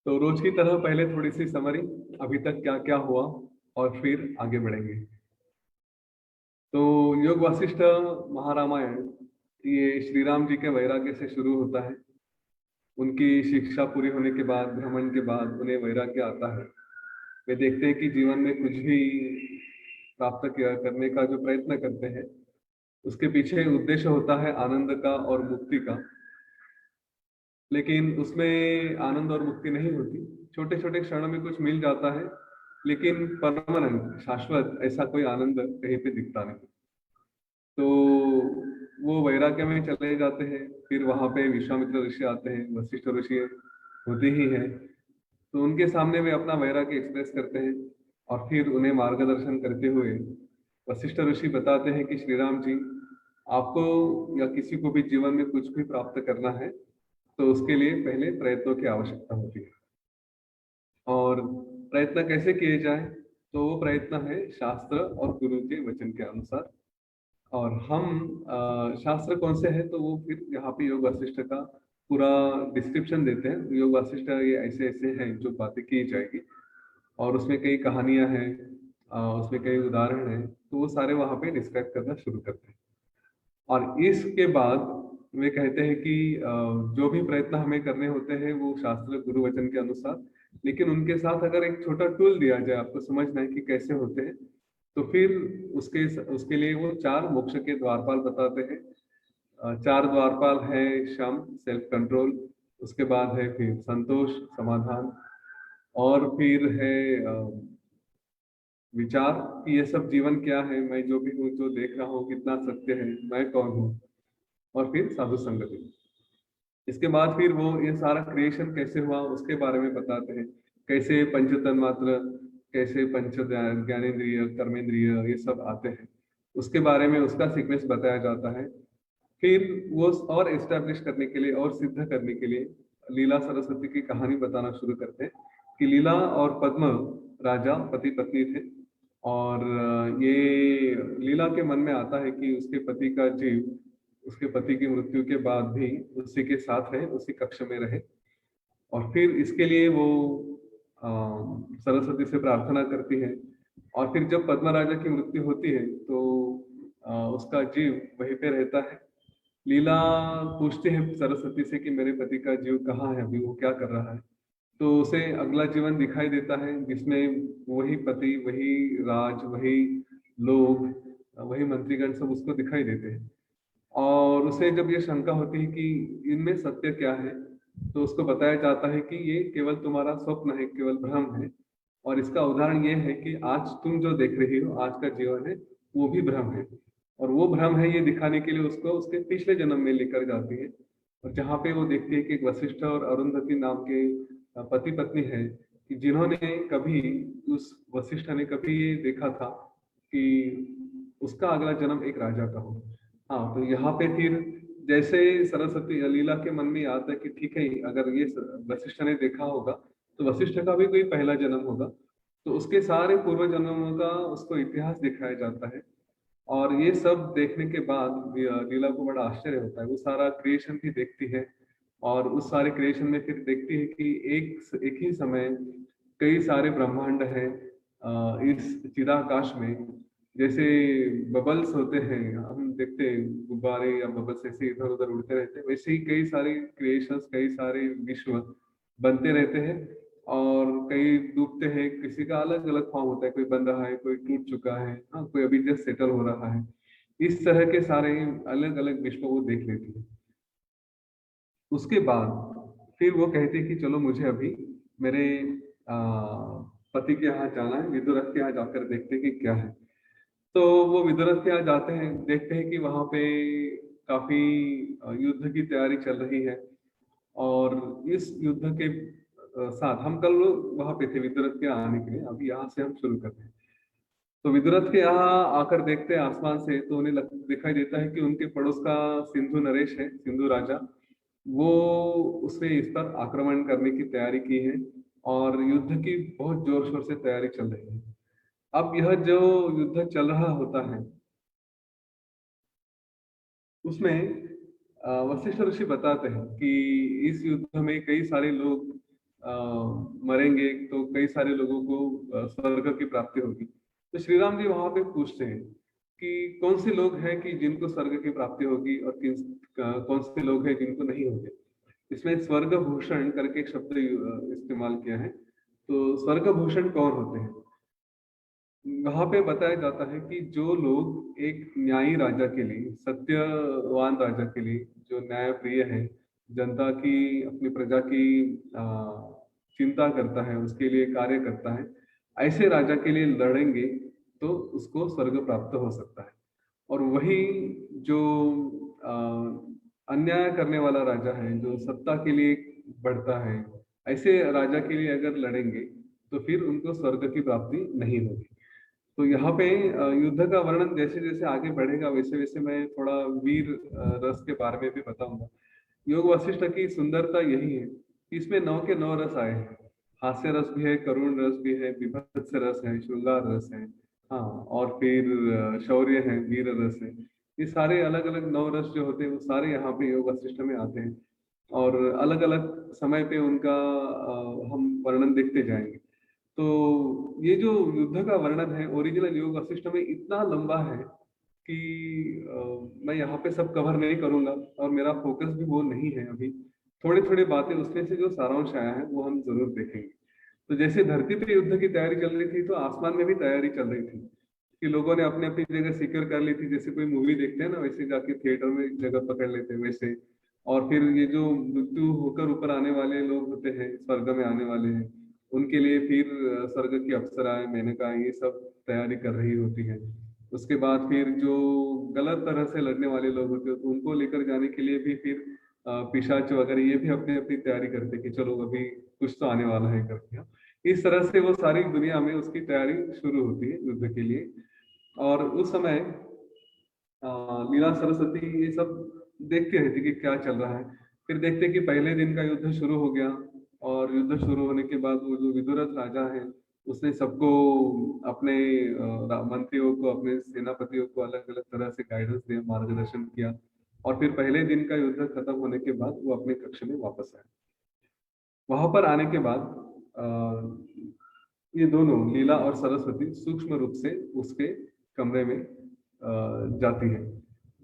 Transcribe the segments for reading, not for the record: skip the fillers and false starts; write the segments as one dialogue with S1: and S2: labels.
S1: तो रोज की तरह पहले थोड़ी सी समरी, अभी तक क्या क्या हुआ, और फिर आगे बढ़ेंगे। तो योग वासिष्ठ महारामायण ये श्री राम जी के वैराग्य से शुरू होता है। उनकी शिक्षा पूरी होने के बाद, भ्रमण के बाद उन्हें वैराग्य आता है। वे देखते हैं कि जीवन में कुछ भी प्राप्त किया करने का जो प्रयत्न करते हैं, उसके पीछे उद्देश्य होता है आनंद का और मुक्ति का। लेकिन उसमें आनंद और मुक्ति नहीं होती, छोटे छोटे क्षणों में कुछ मिल जाता है, लेकिन परमानेंट शाश्वत ऐसा कोई आनंद कहीं पे दिखता नहीं। तो वो वैराग्य में चले जाते हैं। फिर वहां पे विश्वामित्र ऋषि आते हैं, वशिष्ठ ऋषि होते ही हैं। तो उनके सामने वे अपना वैराग्य एक्सप्रेस करते हैं, और फिर उन्हें मार्गदर्शन करते हुए वशिष्ठ ऋषि बताते हैं कि श्री राम जी, आपको या किसी को भी जीवन में कुछ भी प्राप्त करना है, तो उसके लिए पहले प्रयत्नों की आवश्यकता होती है। और प्रयत्न कैसे किए जाए? तो वो प्रयत्न है शास्त्र और गुरु के वचन के अनुसार। और हम शास्त्र कौन से हैं, तो वो फिर यहाँ पे योग वासिष्ठ का पूरा डिस्क्रिप्शन देते हैं। योग वासिष्ठ ये ऐसे ऐसे हैं जो बातें की जाएगी, और उसमें कई कहानियां हैं, उसमें कई उदाहरण हैं, तो वो सारे वहाँ पे डिस्क्राइब करना शुरू करते हैं। और इसके बाद वे कहते हैं कि जो भी प्रयत्न हमें करने होते हैं वो शास्त्र गुरु वचन के अनुसार, लेकिन उनके साथ अगर एक छोटा टूल दिया जाए, आपको समझना है कि कैसे होते हैं, तो फिर उसके उसके लिए वो चार मोक्ष के द्वारपाल बताते हैं। चार द्वारपाल है: शम, सेल्फ कंट्रोल, उसके बाद है फिर संतोष, समाधान, और फिर है विचार कि ये सब जीवन क्या है, मैं जो भी हूँ, जो देख रहा हूँ कितना सत्य है, मैं कौन हूँ, और फिर साधु संगति। इसके बाद फिर वो ये सारा क्रिएशन कैसे हुआ उसके बारे में बताते हैं। कैसे पंच तन्मात्र, कैसे पंच ज्ञानेन्द्रिय, कर्मेंद्रिय, ये सब आते हैं, उसके बारे में उसका सीक्वेंस बताया जाता है। फिर वो और एस्टेब्लिश करने के लिए और सिद्ध करने के लिए लीला सरस्वती की कहानी बताना शुरू करते हैं कि लीला और पद्म राजा पति पत्नी थे। और ये लीला के मन में आता है कि उसके पति का जीव उसके पति की मृत्यु के बाद भी उसी के साथ रहे, उसी कक्ष में रहे। और फिर इसके लिए वो सरस्वती से प्रार्थना करती है। और फिर जब पद्म राजा की मृत्यु होती है, तो उसका जीव वहीं पे रहता है। लीला पूछते हैं सरस्वती से कि मेरे पति का जीव कहाँ है, अभी वो क्या कर रहा है। तो उसे अगला जीवन दिखाई देता है, जिसमें वही पति, वही राज, वही लोग, वही मंत्रीगण सब उसको दिखाई देते हैं। और उसे जब ये शंका होती है कि इनमें सत्य क्या है, तो उसको बताया जाता है कि ये केवल तुम्हारा स्वप्न है, केवल भ्रम है। और इसका उदाहरण ये है कि आज तुम जो देख रही हो, आज का जीवन है, वो भी भ्रम है। और वो भ्रम है ये दिखाने के लिए उसको उसके पिछले जन्म में लेकर जाती है। और जहाँ पे वो देखती है कि एक वशिष्ठ और अरुंधति नाम के पति पत्नी है, कि जिन्होंने कभी, उस वशिष्ठ ने कभी ये देखा था कि उसका अगला जन्म एक राजा का हो। हाँ, तो यहाँ पे फिर जैसे सरस्वती लीला के मन में आता है कि ठीक है, अगर ये वशिष्ठ ने देखा होगा, तो वशिष्ठ का भी कोई पहला जन्म होगा। तो उसके सारे पूर्व जन्मों का उसको इतिहास दिखाया जाता है। और ये सब देखने के बाद लीला को बड़ा आश्चर्य होता है। वो सारा क्रिएशन भी देखती है, और उस सारे क्रिएशन में फिर देखती है कि एक ही समय कई सारे ब्रह्मांड हैं इस चिदाकाश में। जैसे बबल्स होते हैं, हम देखते हैं गुब्बारे या बबल्स ऐसे इधर उधर उड़ते रहते हैं, वैसे ही कई सारे क्रिएशंस, कई सारे विश्व बनते रहते हैं। और कई डूबते हैं, किसी का अलग अलग फॉर्म होता है, कोई बन रहा है, कोई टूट चुका है, हाँ, कोई अभी जस्ट सेटल हो रहा है। इस तरह के सारे अलग अलग विश्व वो देख लेती है। उसके बाद फिर वो कहती है कि चलो मुझे अभी मेरे आ, पति के यहाँ जाना है, विदुरथ के यहाँ जाकर देखते हैं कि क्या है। तो वो विदुरथ के यहाँ जाते हैं, देखते हैं कि वहां पे काफी युद्ध की तैयारी चल रही है। और इस युद्ध के साथ हम कल वहां पे थे विदुरथ के यहाँ आने के लिए, अभी यहाँ से हम शुरू करते हैं। तो विदुरथ के यहाँ आकर देखते हैं आसमान से, तो उन्हें दिखाई देता है कि उनके पड़ोस का सिंधु नरेश है, सिंधु राजा, वो उसने इस पर आक्रमण करने की तैयारी की है। और युद्ध की बहुत जोर शोर से तैयारी चल रही है। अब यह जो युद्ध चल रहा होता है, उसमें वशिष्ठ ऋषि बताते हैं कि इस युद्ध में कई सारे लोग मरेंगे तो कई सारे लोगों को स्वर्ग की प्राप्ति होगी। तो श्री राम जी वहां पे पूछते हैं कि कौन से लोग हैं कि जिनको स्वर्ग की प्राप्ति होगी और कौन से लोग हैं जिनको नहीं होगी। इसमें स्वर्ग भूषण करके एक शब्द इस्तेमाल किया है। तो स्वर्ग भूषण कौन होते हैं? वहां पे बताया जाता है कि जो लोग एक न्यायी राजा के लिए, सत्यवान राजा के लिए, जो न्याय प्रिय है, जनता की, अपनी प्रजा की आ, चिंता करता है, उसके लिए कार्य करता है, ऐसे राजा के लिए लड़ेंगे तो उसको स्वर्ग प्राप्त हो सकता है। और वही जो अन्याय करने वाला राजा है, जो सत्ता के लिए बढ़ता है, ऐसे राजा के लिए अगर लड़ेंगे तो फिर उनको स्वर्ग की प्राप्ति नहीं होगी। तो यहाँ पे युद्ध का वर्णन जैसे जैसे आगे बढ़ेगा वैसे वैसे मैं थोड़ा वीर रस के बारे में भी बताऊंगा। योग वशिष्ठ की सुंदरता यही है कि इसमें 9 के 9 रस आए हैं। हास्य रस भी है, करुण रस भी है, बीभत्स रस है, श्रृंगार रस है, हाँ, और फिर शौर्य है, वीर रस है। ये सारे अलग अलग 9 रस जो होते हैं वो सारे यहाँ पे योग वशिष्ठ में आते हैं। और अलग अलग समय पे उनका हम वर्णन देखते जाएंगे। तो ये जो युद्ध का वर्णन है ओरिजिनल योग वशिष्ठ में इतना लंबा है कि मैं यहाँ पे सब कवर नहीं करूंगा और मेरा फोकस भी वो नहीं है अभी। थोड़ी थोड़ी बातें उसमें से जो सारांश आया है वो हम जरूर देखेंगे। तो जैसे धरती पे युद्ध की तैयारी चल रही थी तो आसमान में भी तैयारी चल रही थी कि लोगों ने अपनी अपनी जगह सिक्योर कर ली थी। जैसे कोई मूवी देखते हैं ना, वैसे जाके थिएटर में जगह पकड़ लेते हैं वैसे। और फिर ये जो मृत्यु होकर ऊपर आने वाले लोग होते हैं, स्वर्ग में आने वाले हैं, उनके लिए फिर स्वर्ग की अप्सराएं, मेनका, ये सब तैयारी कर रही होती है। उसके बाद फिर जो गलत तरह से लड़ने वाले लोग होते हैं तो उनको लेकर जाने के लिए भी फिर पिशाच वगैरह ये भी अपनी अपनी तैयारी करते हैं कि चलो अभी कुछ तो आने वाला है करके। हाँ। इस तरह से वो सारी दुनिया में उसकी तैयारी शुरू होती है युद्ध के लिए। और उस समय लीला सरस्वती ये सब देखती रहती कि क्या चल रहा है। फिर देखते कि पहले दिन का युद्ध शुरू हो गया। और युद्ध शुरू होने के बाद वो जो विदुरथ राजा है उसने सबको, अपने मंत्रियों को, अपने सेनापतियों को अलग अलग तरह से गाइडेंस दिया, मार्गदर्शन किया। और फिर पहले दिन का युद्ध खत्म होने के बाद वो अपने कक्ष में वापस आए। वहां पर आने के बाद ये दोनों लीला और सरस्वती सूक्ष्म रूप से उसके कमरे में जाती है।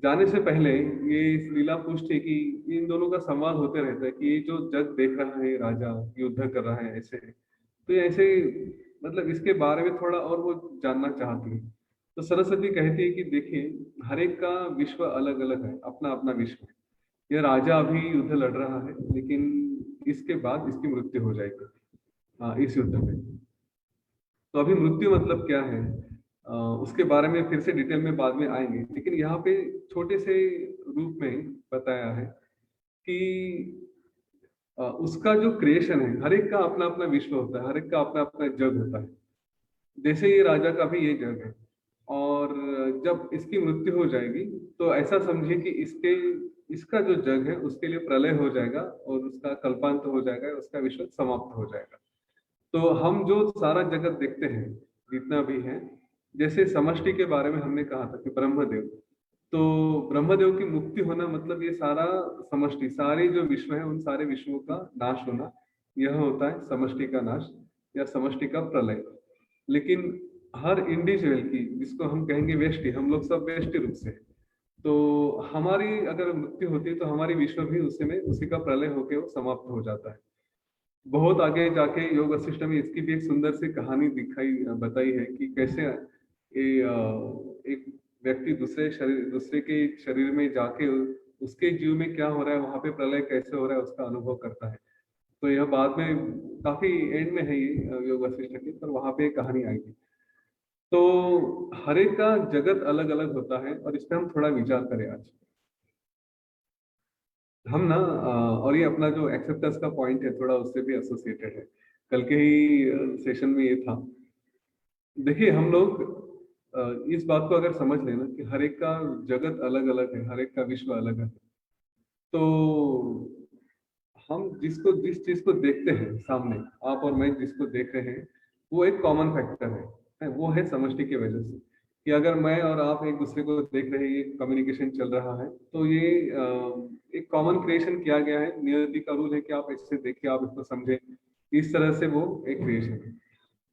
S1: जाने से पहले ये लीला पूछती है कि इन दोनों का संवाद होते रहता है कि ये जो जग देख रहा है, राजा युद्ध कर रहा है ऐसे, तो ये ऐसे, मतलब इसके बारे में थोड़ा और वो जानना चाहती है। तो सरस्वती कहती है कि देखिए, हर एक का विश्व अलग अलग है, अपना अपना विश्व है। यह राजा अभी युद्ध लड़ रहा है लेकिन इसके बाद इसकी मृत्यु हो जाएगी इस युद्ध में। तो अभी मृत्यु मतलब क्या है उसके बारे में फिर से डिटेल में बाद में आएंगे, लेकिन यहाँ पे छोटे से रूप में बताया है कि उसका जो क्रिएशन है, हर एक का अपना अपना विश्व होता है, हर एक का अपना अपना जग होता है। जैसे ये राजा का भी ये जग है। और जब इसकी मृत्यु हो जाएगी तो ऐसा समझिए कि इसके, इसका जो जग है उसके लिए प्रलय हो जाएगा और उसका कल्पांत हो जाएगा, उसका विश्व समाप्त हो जाएगा। तो हम जो सारा जगत देखते हैं जितना भी है, जैसे समष्टि के बारे में हमने कहा था कि ब्रह्मदेव, तो ब्रह्मदेव की मुक्ति होना मतलब ये सारा समष्टि, सारे जो विश्व है उन सारे विश्वों का नाश होना, यह होता है समष्टि का नाश या समष्टि का प्रलय। लेकिन हर इंडिविजुअल की, जिसको हम कहेंगे व्यष्टि, हम लोग सब व्यष्टि रूप से हैं। तो हमारी अगर मृत्यु होती है तो हमारी विश्व भी उसी में, उसी का प्रलय होकर वो समाप्त हो जाता है। बहुत आगे जाके योग वशिष्ठ में इसकी भी एक सुंदर सी कहानी दिखाई, बताई है कि कैसे ये एक व्यक्ति दूसरे के शरीर में जाके उसके जीव में क्या हो रहा है, वहां पे प्रलय कैसे हो रहा है उसका अनुभव करता है। तो यह बाद में काफी एंड में है ये योग वशिष्ठ की, पर वहां पे कहानी आएगी। तो हर एक का जगत अलग अलग होता है और इस पे हम थोड़ा विचार करें आज। हम ना और ये अपना जो एक्सेप्टेंस का पॉइंट है थोड़ा उससे भी एसोसिएटेड है। कल के ही सेशन में ये था। देखिए, हम लोग इस बात को अगर समझ लेना कि हर एक का जगत अलग अलग है, हर एक का विश्व अलग है, तो हम जिसको, जिस चीज को देखते हैं सामने, आप और मैं जिसको देख रहे हैं, वो एक कॉमन फैक्टर है, वो है समष्टि की वजह से। कि अगर मैं और आप एक दूसरे को देख रहे हैं, ये कम्युनिकेशन चल रहा है, तो ये एक कॉमन क्रिएशन किया गया है, नियति का रूल है कि आप इससे देखिए, आप इसको समझें। इस तरह से वो एक क्रिएशन है।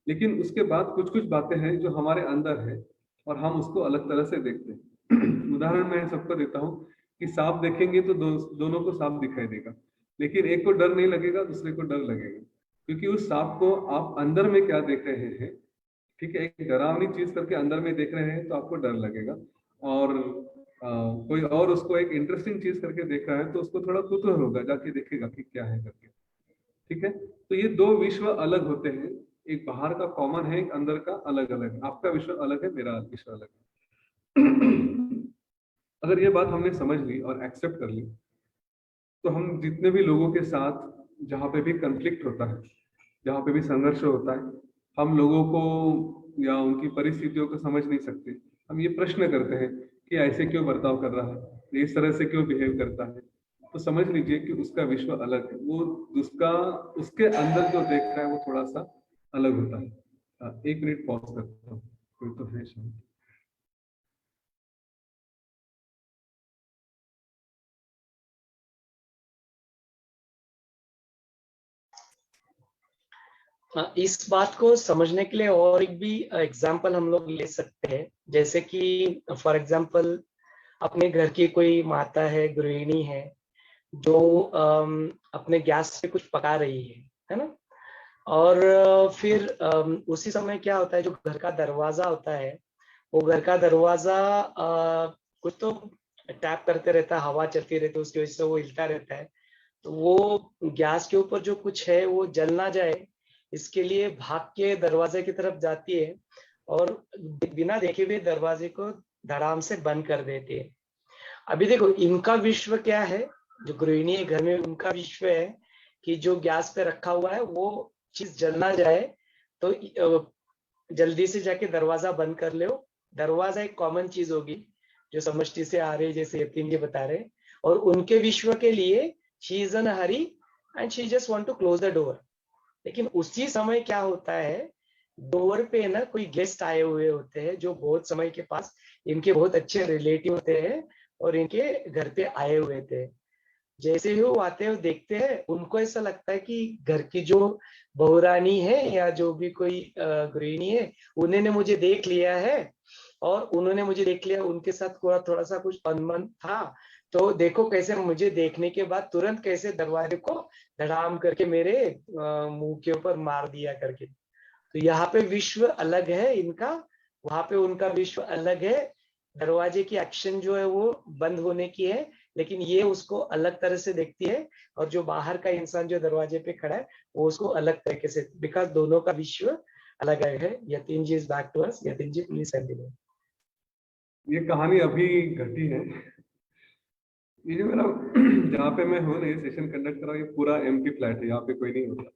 S1: लेकिन उसके बाद कुछ कुछ बातें हैं जो हमारे अंदर है और हम उसको अलग तरह से देखते हैं। उदाहरण मैं सबको देता हूँ कि सांप देखेंगे तो दोनों को सांप दिखाई देगा, लेकिन एक को डर नहीं लगेगा, दूसरे को डर लगेगा, क्योंकि उस सांप को आप अंदर में क्या देख रहे हैं, ठीक है, एक डरावनी चीज करके अंदर में देख रहे हैं तो आपको डर लगेगा, और कोई और उसको एक इंटरेस्टिंग चीज करके देख रहा है तो उसको थोड़ा कुतूहल होगा, जाके देखेगा कि क्या है करके। ठीक है, तो ये दो विश्व अलग होते हैं, एक बाहर का कॉमन है, एक अंदर का अलग अलग है। आपका विश्व अलग है, मेरा विश्व अलग है। अगर ये बात हमने समझ ली और एक्सेप्ट कर ली, तो हम जितने भी लोगों के साथ जहाँ पे भी कंफ्लिक्ट होता है, जहाँ पे भी संघर्ष होता है, हम लोगों को या उनकी परिस्थितियों को समझ नहीं सकते। हम ये प्रश्न करते हैं कि ऐसे क्यों बर्ताव कर रहा है, इस तरह से क्यों बिहेव करता है, तो समझ लीजिए कि उसका विश्व अलग है। वो उसका उसके अंदर जो देख रहा है वो थोड़ा सा अलग होता है। एक मिनट पॉज करता हूँ, कोई तो है शायद।
S2: इस बात को समझने के लिए और एक भी एग्जाम्पल हम लोग ले सकते हैं। जैसे कि फॉर एग्जाम्पल अपने घर की कोई माता है, गृहिणी है, जो अपने गैस पे कुछ पका रही है ना। और फिर उसी समय क्या होता है, जो घर का दरवाजा होता है, वो घर का दरवाजा कुछ तो टैप करते रहता है, हवा चलती रहती है, उसकी वजह से वो हिलता रहता है। तो वो गैस के ऊपर जो कुछ है वो जल ना जाए, इसके लिए भाग के दरवाजे की तरफ जाती है और बिना देखे हुए दरवाजे को धड़ाम से बंद कर देती है। अभी देखो, इनका विश्व क्या है, जो गृहिणी है घर में, उनका विश्व है कि जो गैस पे रखा हुआ है वो चीज जल ना जाए, तो जल्दी से जाके दरवाजा बंद कर लो। दरवाजा एक कॉमन चीज होगी जो समष्टि से आ रही है, जैसे यतीन जी बता रहे। और उनके विश्व के लिए she is in hurry and she just want to close the door. लेकिन उसी समय क्या होता है, डोर पे ना कोई गेस्ट आए हुए होते हैं जो बहुत समय के पास इनके बहुत अच्छे रिलेटिव होते हैं और इनके घर पे आए हुए थे। जैसे ही वो आते हैं, देखते हैं, उनको ऐसा लगता है कि घर की जो बहुरानी है या जो भी कोई गृहिणी है, उन्होंने मुझे देख लिया है और उन्होंने मुझे देख लिया, उनके साथ थोड़ा थोड़ा सा कुछ अनबन था। तो देखो कैसे मुझे देखने के बाद तुरंत कैसे दरवाजे को धड़ाम करके मेरे मुंह के ऊपर मार दिया करके। तो यहाँ पे विश्व अलग है इनका, वहां पे उनका विश्व अलग है। दरवाजे की एक्शन जो है वो बंद होने की है, लेकिन ये उसको अलग तरह से देखती है। और जो बाहर का इंसान जो दरवाजे पे खड़ा है, वो उसको अलग तरीके से, बिकॉज दोनों का विश्व अलग अलग है। Yatin ji is back to us. Yatin ji please continue.
S1: ये कहानी अभी घटी है। ये जो मेरा जहाँ पे मैं हूँ ना, ये सेशन कंडक्ट कर रहा हूँ, ये पूरा एम्प्टी फ्लैट है, यहाँ पे कोई नहीं होता।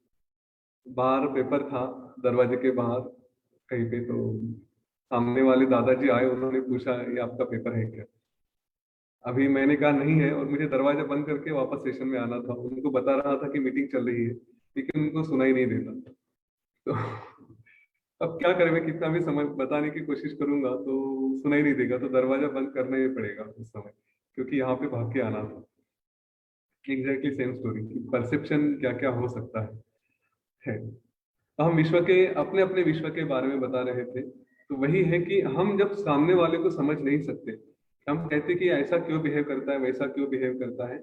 S1: बाहर पेपर था, दरवाजे के बाहर कहीं पे, तो सामने वाले दादाजी आए, उन्होंने पूछा ये आपका पेपर है क्या। अभी मैंने कहा नहीं है, और मुझे दरवाजा बंद करके वापस सेशन में आना था। उनको बता रहा था कि मीटिंग चल रही है, लेकिन उनको सुनाई नहीं देता। तो अब क्या करें, मैं कितना भी समय बताने की कोशिश करूंगा तो सुनाई नहीं देगा, तो दरवाजा बंद करना ही पड़ेगा उस समय, क्योंकि यहाँ पे भाग के आना था। एग्जैक्टली सेम स्टोरी, परसेप्शन क्या क्या हो सकता है। तो हम विश्व के अपने अपने विश्व के बारे में बता रहे थे। तो वही है कि हम जब सामने वाले को समझ नहीं सकते, हम कहते कि ऐसा क्यों बिहेव करता है, वैसा क्यों बिहेव करता है।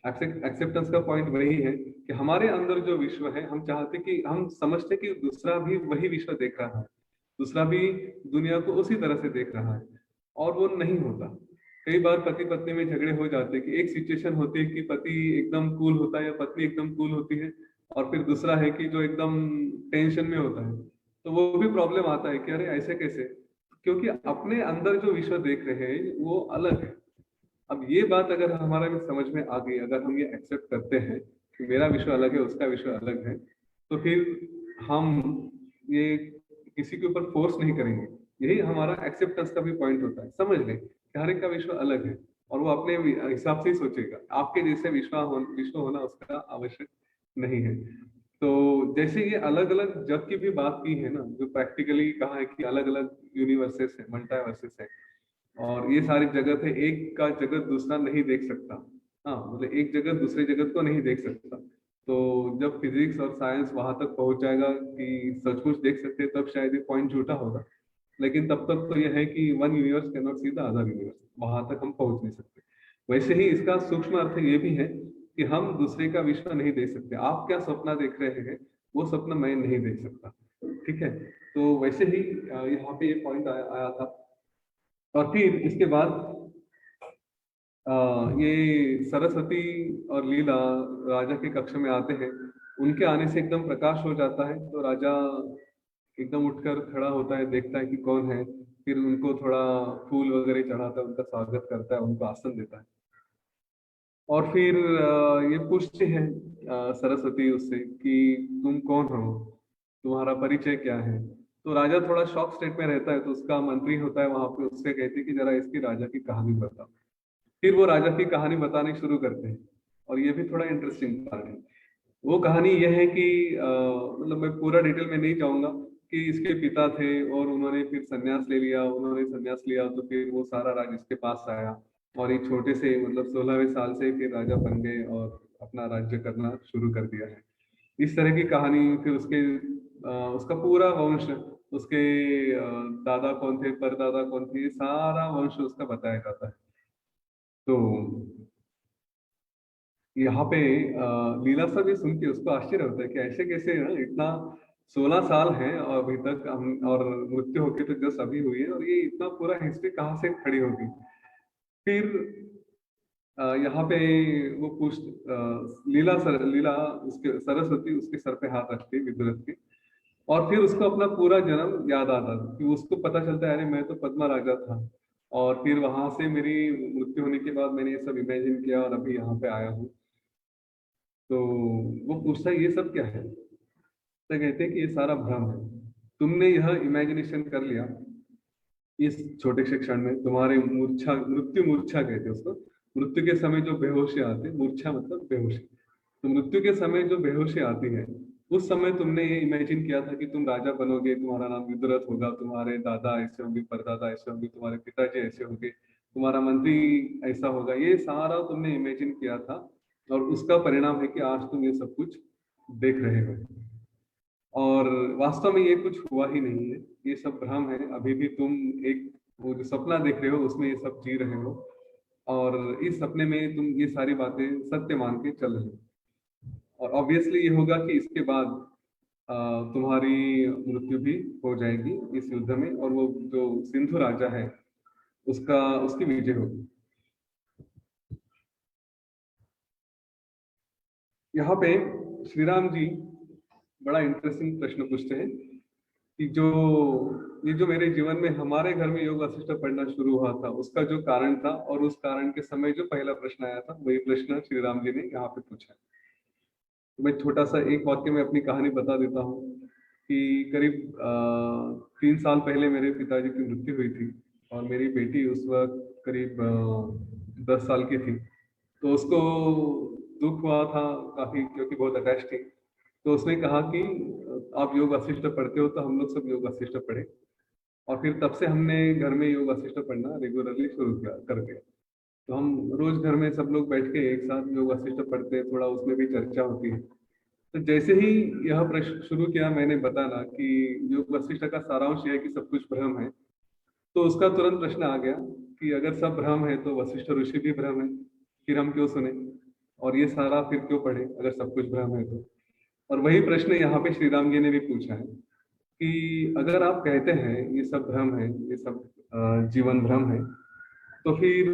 S1: एक्सेप्टेंस का पॉइंट वही है कि हमारे अंदर जो विश्व है, हम चाहते कि हम समझते कि दूसरा भी वही विश्व देख रहा है, दूसरा भी दुनिया को उसी तरह से देख रहा है, और वो नहीं होता। कई बार पति पत्नी में झगड़े हो जाते हैं कि एक सिचुएशन होती है कि पति एकदम कूल होता है या पत्नी एकदम कूल होती है, और फिर दूसरा है कि जो एकदम टेंशन में होता है। तो वो भी प्रॉब्लम आता है कि अरे ऐसे कैसे, क्योंकि अपने अंदर जो विश्व देख रहे हैं वो अलग है। अब ये बात अगर हमारा भी समझ में आ गई, अगर हम ये एक्सेप्ट करते हैं कि मेरा विश्व अलग है, उसका विश्व अलग है, तो फिर हम ये किसी के ऊपर फोर्स नहीं करेंगे। यही हमारा एक्सेप्टेंस का भी पॉइंट होता है। समझ लें कि हर एक का विश्व अलग है, और वो अपने हिसाब से ही सोचेगा। आपके जैसे विश्व होना उसका आवश्यक नहीं है। तो जैसे ये अलग अलग जग की भी बात की है ना, जो प्रैक्टिकली कहा है कि अलग अलग यूनिवर्सेस है, मल्टीवर्सेस है, और ये सारी जगत है, एक का जगत दूसरा नहीं देख सकता। हाँ, मतलब एक जगत दूसरे जगत को नहीं देख सकता। तो जब फिजिक्स और साइंस वहां तक पहुंच जाएगा कि सचमुच देख सकते हैं, तब शायद ये पॉइंट झूठा होगा। लेकिन तब तक तो यह है कि one universe can not see the other universe, वहां तक हम पहुंच नहीं सकते। वैसे ही इसका सूक्ष्म अर्थ ये भी है कि हम दूसरे का विश्व नहीं देख सकते। आप क्या सपना देख रहे हैं, वो सपना मैं नहीं देख सकता। ठीक है, तो वैसे ही यहाँ पे ये पॉइंट आया था। और फिर इसके बाद ये सरस्वती और लीला राजा के कक्ष में आते हैं। उनके आने से एकदम प्रकाश हो जाता है, तो राजा एकदम उठकर खड़ा होता है, देखता है कि कौन है। फिर उनको थोड़ा फूल वगैरह चढ़ाता है, उनका स्वागत करता है, उनको आसन देता है। और फिर ये पूछते हैं सरस्वती उससे कि तुम कौन हो, तुम्हारा परिचय क्या है। तो राजा थोड़ा शॉक स्टेट में रहता है, तो उसका मंत्री होता है वहां पे, उससे कहते हैं कि जरा इसकी राजा की कहानी बताओ। फिर वो राजा की कहानी बतानी शुरू करते हैं। और ये भी थोड़ा इंटरेस्टिंग पार्ट है। वो कहानी यह है कि मतलब मैं पूरा डिटेल में नहीं जाऊंगा कि इसके पिता थे और उन्होंने फिर संन्यास ले लिया। उन्होंने संन्यास लिया तो फिर वो सारा राज इसके पास आया, और एक छोटे से मतलब 16वें साल से फिर राजा बन गए और अपना राज्य करना शुरू कर दिया है। इस तरह की कहानी। फिर उसका पूरा वंश, उसके दादा कौन थे, परदादा कौन थे, ये सारा वंश उसका बताया जाता है। तो यहाँ पे लीला सब ये सुन के उसको आश्चर्य होता है कि ऐसे कैसे ना, इतना 16 साल है और अभी तक हम, और मृत्यु होके तो जस्ट अभी हुई है, और ये इतना पूरा हिस्ट्री कहाँ से खड़ी होगी। फिर यहाँ पे वो लीला उसके सरस्वती उसके सर पे हाथ रखती है विदुरथ के। और फिर उसको अपना पूरा जन्म याद आता है कि उसको पता चलता है, अरे मैं तो पद्मा राजा था, और फिर वहां से मेरी मृत्यु होने के बाद मैंने ये सब इमेजिन किया और अभी यहाँ पे आया हूँ। तो वो पूछता है ये सब क्या है। तो कहते हैं कि ये सारा भ्रम है, तुमने यह इमेजिनेशन कर लिया इस छोटे से क्षण में। तुम्हारे मूर्छा, मृत्यु मूर्छा कहते हैं उसको, मृत्यु के समय जो बेहोशी आती है, मूर्छा मतलब बेहोशी। तो मृत्यु के समय जो बेहोशी आती है, उस समय तुमने ये इमेजिन किया था कि तुम राजा बनोगे, तुम्हारा नाम विदुरथ होगा, तुम्हारे दादा ऐसे होंगे, परदादा ऐसे होंगे, तुम्हारे पिताजी ऐसे होंगे, तुम्हारा मंत्री ऐसा होगा। ये सारा तुमने इमेजिन किया था, और उसका परिणाम है कि आज तुम ये सब कुछ देख रहे हो। और वास्तव में ये कुछ हुआ ही नहीं है, ये सब भ्रम है। अभी भी तुम एक वो जो सपना देख रहे हो उसमें ये सब जी रहे हो, और इस सपने में तुम ये सारी बातें सत्य मान के चल रहे हो। और ऑब्वियसली ये होगा कि इसके बाद तुम्हारी मृत्यु भी हो जाएगी इस युद्ध में, और वो जो सिंधु राजा है उसका उसकी विजय होगी। यहाँ पे श्री राम जी बड़ा इंटरेस्टिंग प्रश्न पूछते हैं कि ये जो मेरे जीवन में हमारे घर में योग वशिष्ठ पढ़ना शुरू हुआ था, उसका जो कारण था, और उस कारण के समय जो पहला प्रश्न आया था, वही प्रश्न श्री राम जी ने यहाँ पे पूछा। तो मैं छोटा सा एक वाक्य में अपनी कहानी बता देता हूँ कि करीब 3 साल पहले मेरे पिताजी की मृत्यु हुई थी, और मेरी बेटी उस वक्त करीब 10 साल की थी। तो उसको दुख हुआ था काफी, क्योंकि बहुत अटैच थी। तो उसने कहा कि आप योग वशिष्ठ पढ़ते हो, तो हम लोग सब योग वशिष्ठ पढ़े। और फिर तब से हमने घर में योग वशिष्ठ पढ़ना रेगुलरली शुरू किया कर दिया। तो हम रोज घर में सब लोग बैठ के एक साथ योग वशिष्ठ पढ़ते हैं, थोड़ा उसमें भी चर्चा होती है। तो जैसे ही यह प्रश्न शुरू किया मैंने बताना कि योग वशिष्ठ का सारांश यह है कि सब कुछ भ्रम है, तो उसका तुरंत प्रश्न आ गया कि अगर सब भ्रम है तो वशिष्ठ ऋषि भी भ्रम है, फिर हम क्यों सुने, और ये सारा फिर क्यों पढ़े अगर सब कुछ भ्रम है तो। और वही प्रश्न यहाँ पे श्री राम जी ने भी पूछा है कि अगर आप कहते हैं ये सब भ्रम है, ये सब जीवन भ्रम है, तो फिर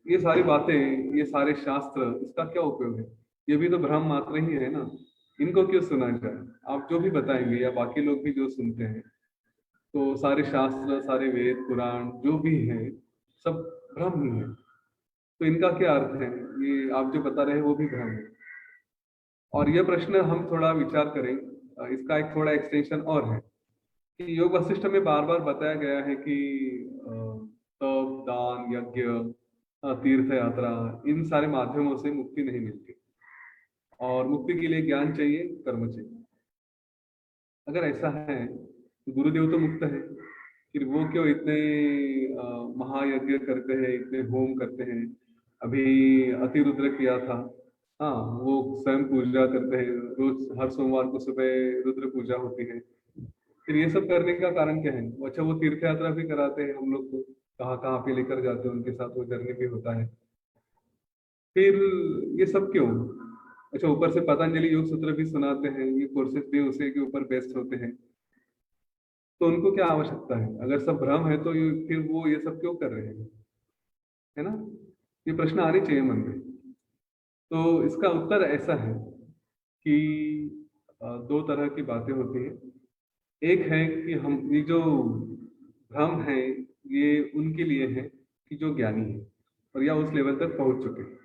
S1: ये सारी बातें, ये सारे शास्त्र, इसका क्या उपयोग है। ये भी तो भ्रम मात्र ही है ना, इनको क्यों सुना जाए। आप जो भी बताएंगे या बाकी लोग भी जो सुनते हैं, तो सारे शास्त्र, सारे वेद पुराण जो भी है, सब भ्रम ही है। तो इनका क्या अर्थ है, ये आप जो बता रहे हैं वो भी भ्रम है। और यह प्रश्न हम थोड़ा विचार करें, इसका एक थोड़ा एक्सटेंशन और है कि योग वशिष्ठ में बार बार बताया गया है कि तप, दान, यज्ञ, तीर्थ यात्रा, इन सारे माध्यमों से मुक्ति नहीं मिलती, और मुक्ति के लिए ज्ञान चाहिए, कर्म चाहिए। अगर ऐसा है तो गुरुदेव तो मुक्त है, फिर वो क्यों इतने महायज्ञ करते हैं, इतने होम करते हैं। अभी अतिरुद्र किया था, हाँ, वो स्वयं पूजा करते हैं, रोज हर सोमवार को सुबह रुद्र पूजा होती है। फिर ये सब करने का कारण क्या है? अच्छा, वो तीर्थ यात्रा भी कराते हैं हम लोग को, कहाँ कहाँ पे लेकर जाते हैं, उनके साथ वो जर्नी भी होता है। फिर ये सब क्यों? अच्छा, ऊपर से पतंजलि योग सूत्र भी सुनाते हैं, ये कोर्सेज भी उसी के ऊपर बेस्ड होते हैं। तो उनको क्या आवश्यकता है? अगर सब भ्रम है तो फिर वो ये सब क्यों कर रहे हैं? है ना? ये प्रश्न आने चाहिए मन में। तो इसका उत्तर ऐसा है कि दो तरह की बातें होती हैं। एक है कि हम ये जो भ्रम है, ये उनके लिए है कि जो ज्ञानी है और या उस लेवल तक पहुंच चुके हैं।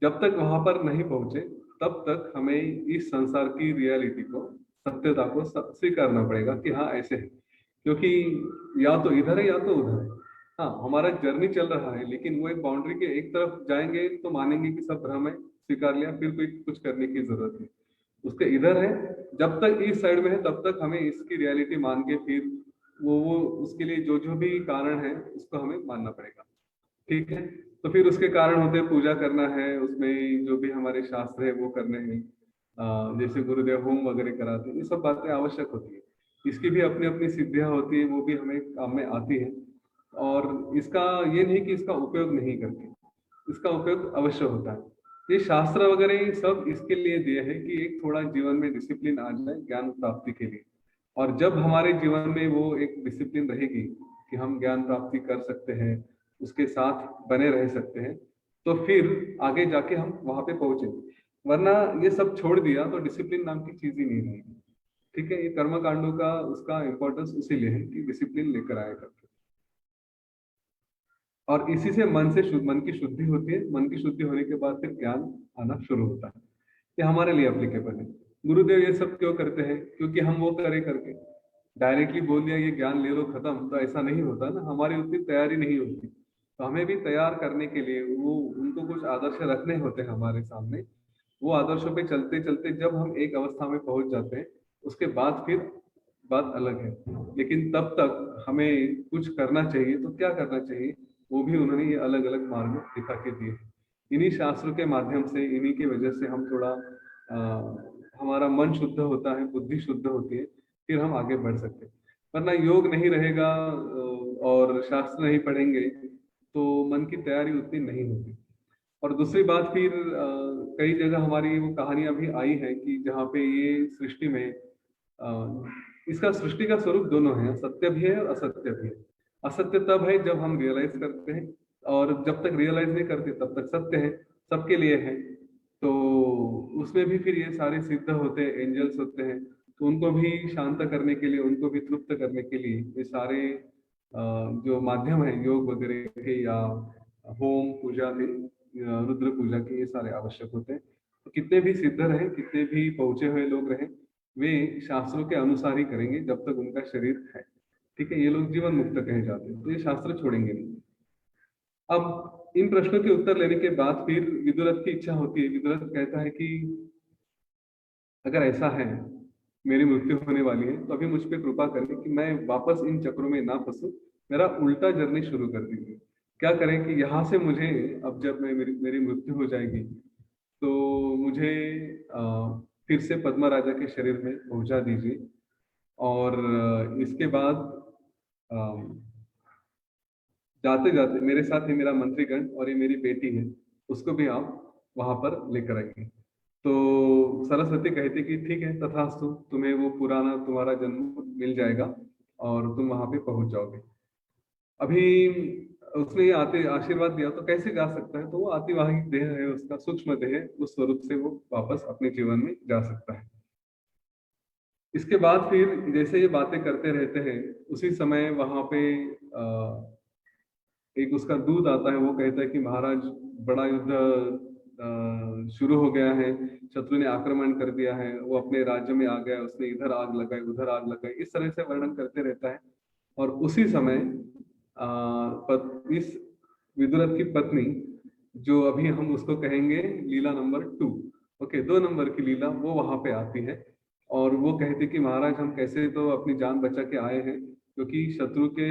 S1: जब तक वहां पर नहीं पहुंचे, तब तक हमें इस संसार की रियलिटी को, सत्यता को स्वीकारना पड़ेगा कि हाँ ऐसे है। क्योंकि या तो इधर है या तो उधर है। हाँ, हमारा जर्नी चल रहा है, लेकिन वो एक बाउंड्री के एक तरफ जाएंगे तो मानेंगे कि सब भ्रम है, स्वीकार लिया, फिर कोई कुछ करने की जरूरत नहीं। उसके इधर है, जब तक इस साइड में है तब तक हमें इसकी रियलिटी मान के फिर वो उसके लिए जो जो भी कारण है उसको हमें मानना पड़ेगा। ठीक है? तो फिर उसके कारण होते हैं, पूजा करना है, उसमें जो भी हमारे शास्त्र है वो करने हैं। जैसे गुरुदेव होम वगैरह कराते हैं, ये सब बातें आवश्यक होती है। इसकी भी अपनी अपनी सिद्धियां होती है, वो भी हमें काम में आती है। और इसका ये नहीं कि इसका उपयोग नहीं करते, इसका उपयोग अवश्य होता है। ये शास्त्र वगैरह ये सब इसके लिए दिए हैं कि एक थोड़ा जीवन में डिसिप्लिन आ जाए ज्ञान प्राप्ति के लिए। और जब हमारे जीवन में वो एक डिसिप्लिन रहेगी कि हम ज्ञान प्राप्ति कर सकते हैं, उसके साथ बने रह सकते हैं, तो फिर आगे जाके हम वहां पे पहुंचेंगे। वरना ये सब छोड़ दिया तो डिसिप्लिन नाम की चीज ही नहीं रहेगी। ठीक है? ये कर्म कांडों का उसका इम्पोर्टेंस इसीलिए है कि डिसिप्लिन लेकर आया करते हैं। और इसी से मन की शुद्धि होती है। मन की शुद्धि होने के बाद फिर ज्ञान आना शुरू होता है। ये हमारे लिए एप्लीकेबल है। गुरुदेव ये सब क्यों करते हैं? क्योंकि हम वो करे करके डायरेक्टली बोल दिया ये ज्ञान ले लो खत्म, तो ऐसा नहीं होता ना, हमारी उतनी तैयारी नहीं होती। तो हमें भी तैयार करने के लिए वो उनको कुछ आदर्श रखने होते हैं हमारे सामने। वो आदर्शों पे चलते चलते जब हम एक अवस्था में पहुंच जाते हैं, उसके बाद फिर बात अलग है। लेकिन तब तक हमें कुछ करना चाहिए, तो क्या करना चाहिए? वो भी उन्होंने ये अलग अलग मार्ग दिखा के दिए। इन्हीं शास्त्रों के माध्यम से, इन्हीं की वजह से हम थोड़ा हमारा मन शुद्ध होता है, बुद्धि शुद्ध होती है, फिर हम आगे बढ़ सकते हैं। वरना योग नहीं रहेगा और शास्त्र नहीं पढ़ेंगे तो मन की तैयारी उतनी नहीं होती। और दूसरी बात फिर कई जगह हमारी वो कहानियां भी आई है कि जहाँ पे ये सृष्टि में इसका सृष्टि का स्वरूप दोनों है, सत्य भी है और असत्य भी है। असत्य तब है जब हम रियलाइज करते हैं, और जब तक रियलाइज नहीं करते तब तक सत्य है, सबके लिए है। तो उसमें भी फिर ये सारे सिद्ध होते हैं, एंजल्स होते हैं, तो उनको भी शांत करने के लिए, उनको भी तृप्त करने के लिए ये सारे जो माध्यम है योग वगैरह के या होम पूजा के, रुद्र पूजा के, ये सारे आवश्यक होते हैं। तो कितने भी सिद्ध रहे, कितने भी पहुंचे हुए लोग रहे, वे शास्त्रों के अनुसार ही करेंगे जब तक उनका शरीर है। ठीक है? ये लोग जीवन मुक्त कहे जाते हैं, तो ये शास्त्र छोड़ेंगे नहीं। अब इन प्रश्नों के उत्तर लेने के बाद फिर विदुरथ की इच्छा होती है। विदुरथ कहता है कि अगर ऐसा है, मेरी मृत्यु होने वाली है, तो अभी मुझ पे कृपा करें कि मैं वापस इन चक्रों में ना फंसूं, मेरा उल्टा जर्नी शुरू कर दीजिए। क्या करें कि यहाँ से मुझे, अब जब मैं मेरी मेरी मृत्यु हो जाएगी, तो मुझे फिर से पद्मा राजा के शरीर में पहुंचा दीजिए। और इसके बाद जाते जाते मेरे साथ ही मेरा मंत्रीगण और ये मेरी बेटी है, उसको भी आप वहां पर लेकर आएंगे। तो सरस्वती कहती कि ठीक है, तथास्तु, तुम्हें वो पुराना तुम्हारा जन्म मिल जाएगा और तुम वहां पे पहुंच जाओगे। अभी उसने ये आते आशीर्वाद दिया, तो कैसे जा सकता है? तो वो आतिवाहिक देह है उसका, सूक्ष्म देह है, उस स्वरूप से वो वापस अपने जीवन में जा सकता है। इसके बाद फिर जैसे ये बातें करते रहते हैं, उसी समय वहां पे एक उसका दूत आता है। वो कहता है कि महाराज, बड़ा युद्ध शुरू हो गया है, शत्रु ने आक्रमण कर दिया है, वो अपने राज्य में आ गया, उसने इधर आग लगाई, उधर आग लगाई, इस तरह से वर्णन करते रहता है। और उसी समय इस विदुरथ की पत्नी, जो अभी हम उसको कहेंगे लीला नंबर 2, ओके, 2 नंबर की लीला, वो वहां पे आती है। और वो कहती कि महाराज, हम कैसे तो अपनी जान बचा के आए हैं, क्योंकि शत्रु के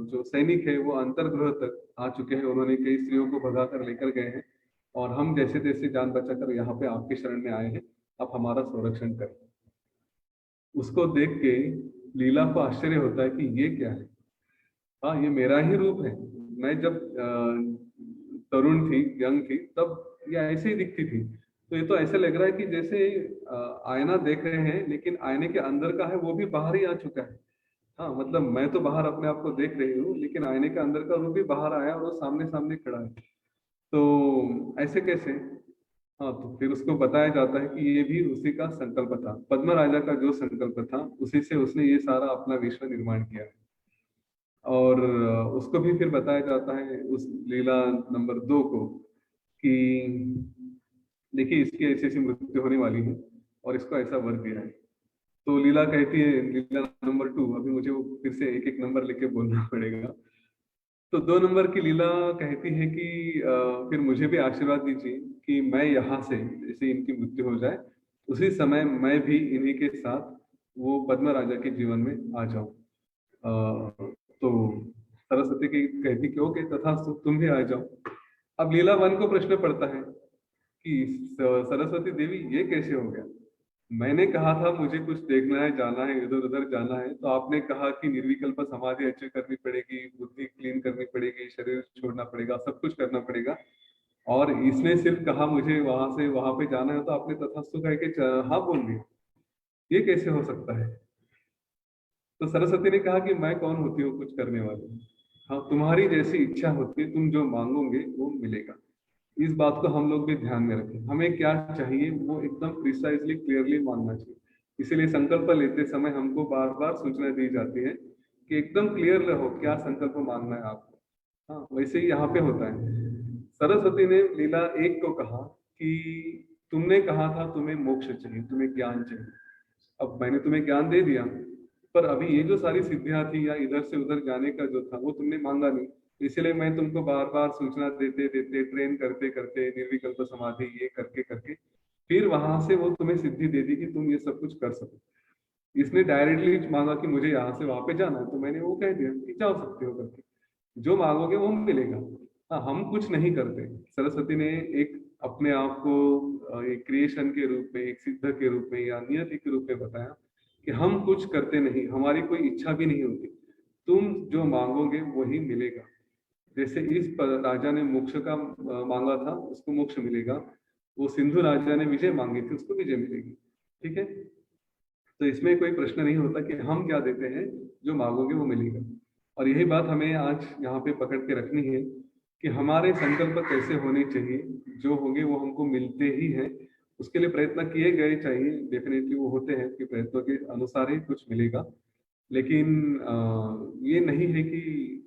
S1: जो सैनिक है वो अंतर्गृह तक आ चुके हैं, उन्होंने कई स्त्रियों को भगा कर लेकर गए हैं। और हम जैसे तैसे जान बचाकर यहाँ पे आपके शरण में आए हैं, आप हमारा संरक्षण करें। उसको देख के लीला को आश्चर्य होता है कि ये क्या है। हाँ, ये मेरा ही रूप है। मैं जब तरुण थी, यंग थी, तब ये ऐसे ही दिखती थी। तो ये तो ऐसा लग रहा है कि जैसे आईना देख रहे हैं, लेकिन आईने के अंदर का है वो भी बाहर ही आ चुका है। हाँ, मतलब मैं तो बाहर अपने आप को देख रही हूँ, लेकिन आईने के अंदर का रूप भी बाहर आया और वो सामने सामने खड़ा है। तो ऐसे कैसे? हाँ, तो फिर उसको बताया जाता है कि ये भी उसी का संकल्प था, पद्म राजा का जो संकल्प था उसी से उसने ये सारा अपना विश्व निर्माण किया है। और उसको भी फिर बताया जाता है उस लीला नंबर 2 को कि देखिए इसकी ऐसी ऐसी मृत्यु होने वाली है और इसको ऐसा वर दिया है। तो लीला कहती है, लीला नंबर 2, अभी मुझे वो फिर से एक एक नंबर लेके बोलना पड़ेगा। तो 2 नंबर की लीला कहती है कि फिर मुझे भी आशीर्वाद दीजिए कि मैं यहाँ से जैसे इनकी मृत्यु हो जाए उसी समय मैं भी इन्हीं के साथ वो पद्म राजा के जीवन में आ जाऊं। तो सरस्वती की कहती कि ओके तथास्तु, तुम भी आ जाओ। अब लीला 1 को प्रश्न पड़ता है कि सरस्वती देवी ये कैसे हो गया? मैंने कहा था मुझे कुछ देखना है, जाना है, इधर उधर जाना है, तो आपने कहा कि निर्विकल्प समाधि अच्छी करनी पड़ेगी, बुद्धि क्लीन करनी पड़ेगी, शरीर छोड़ना पड़ेगा, सब कुछ करना पड़ेगा। और इसने सिर्फ कहा मुझे वहां से वहां पे जाना है, तो आपने तथास्तु कह के हाँ बोल दिया। ये कैसे हो सकता है? तो सरस्वती ने कहा कि मैं कौन होती हूँ कुछ करने वाली? हाँ, तुम्हारी जैसी इच्छा होती है, तुम जो मांगोगे वो मिलेगा। इस बात को हम लोग भी ध्यान में रखें, हमें क्या चाहिए वो एकदम प्रिसाइजली क्लियरली मांगना चाहिए। इसीलिए संकल्प लेते समय हमको बार बार सूचना दी जाती है कि एकदम क्लियर रहो क्या संकल्प मांगना है आपको। हाँ, वैसे ही यहाँ पे होता है। सरस्वती ने लीला 1 को कहा कि तुमने कहा था तुम्हें मोक्ष चाहिए, तुम्हें ज्ञान चाहिए। अब मैंने तुम्हें ज्ञान दे दिया, पर अभी ये जो सारी सिद्धियां थी या इधर से उधर जाने का जो था वो तुमने मांगा नहीं। इसलिए मैं तुमको बार बार सूचना देते देते, ट्रेन करते करते, निर्विकल्प समाधि ये करके करके फिर वहां से वो तुम्हें सिद्धि दे दी कि तुम ये सब कुछ कर सको। इसने डायरेक्टली मांगा कि मुझे यहाँ से वहां पे जाना है, तो मैंने वो कह दिया कि जा सकते हो करके, जो मांगोगे वो मिलेगा। हाँ, हम कुछ नहीं करते। सरस्वती ने एक अपने आप को एक क्रिएशन के रूप में, एक सिद्ध के रूप में या नियति के रूप में बताया कि हम कुछ करते नहीं, हमारी कोई इच्छा भी नहीं होती, तुम जो मांगोगे वही मिलेगा। जैसे इस राजा ने मोक्ष का मांगा था, उसको मोक्ष मिलेगा। वो सिंधु राजा ने विजय मांगी थी, उसको विजय मिलेगी। ठीक है, तो इसमें कोई प्रश्न नहीं होता कि हम क्या देते हैं, जो मांगोगे वो मिलेगा। और यही बात हमें आज यहाँ पे पकड़ के रखनी है कि हमारे संकल्प कैसे होने चाहिए, जो होंगे वो हमको मिलते ही हैं। उसके लिए प्रयत्न किए गए चाहिए, डेफिनेटली वो होते हैं कि प्रयत्नों के अनुसार ही कुछ मिलेगा। लेकिन ये नहीं है कि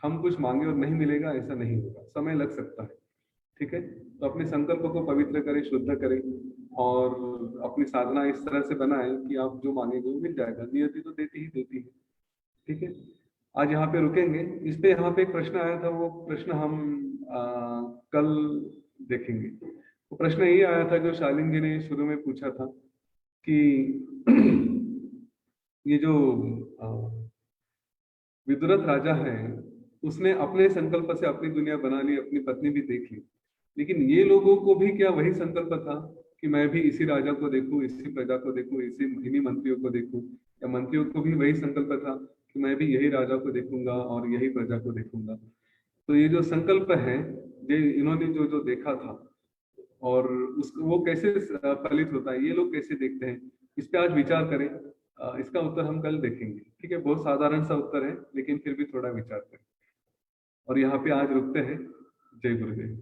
S1: हम कुछ मांगे और नहीं मिलेगा, ऐसा नहीं होगा, समय लग सकता है। ठीक है, तो अपने संकल्प को पवित्र करें, शुद्ध करें और अपनी साधना इस तरह से बनाएं कि आप जो मांगेंगे वो मिल जाएगा। नियति तो देती ही देती है। ठीक है, आज यहाँ पे रुकेंगे। इस पे यहाँ पे एक प्रश्न आया था, वो प्रश्न हम कल देखेंगे। वो प्रश्न ये आया था जो शालिन जी ने शुरू में पूछा था कि ये जो विदुरथ राजा है, उसने अपने संकल्प से अपनी दुनिया बना ली, अपनी पत्नी भी देख ली, लेकिन ये लोगों को भी क्या वही संकल्प था कि मैं भी इसी राजा को देखूं, इसी प्रजा को देखूं, इसी इन्हीं मंत्रियों को देखूं? या मंत्रियों को भी वही संकल्प था कि मैं भी यही राजा को देखूंगा और यही प्रजा को देखूंगा? तो ये जो संकल्प है, ये इन्होंने जो जो देखा था और उस वो कैसे फलित होता है, ये लोग कैसे देखते हैं, इस पे आज विचार करें। इसका उत्तर हम कल देखेंगे। ठीक है, बहुत साधारण सा उत्तर है, लेकिन फिर भी थोड़ा विचार करें। और यहाँ पे आज रुकते हैं। जय गुरुदेव।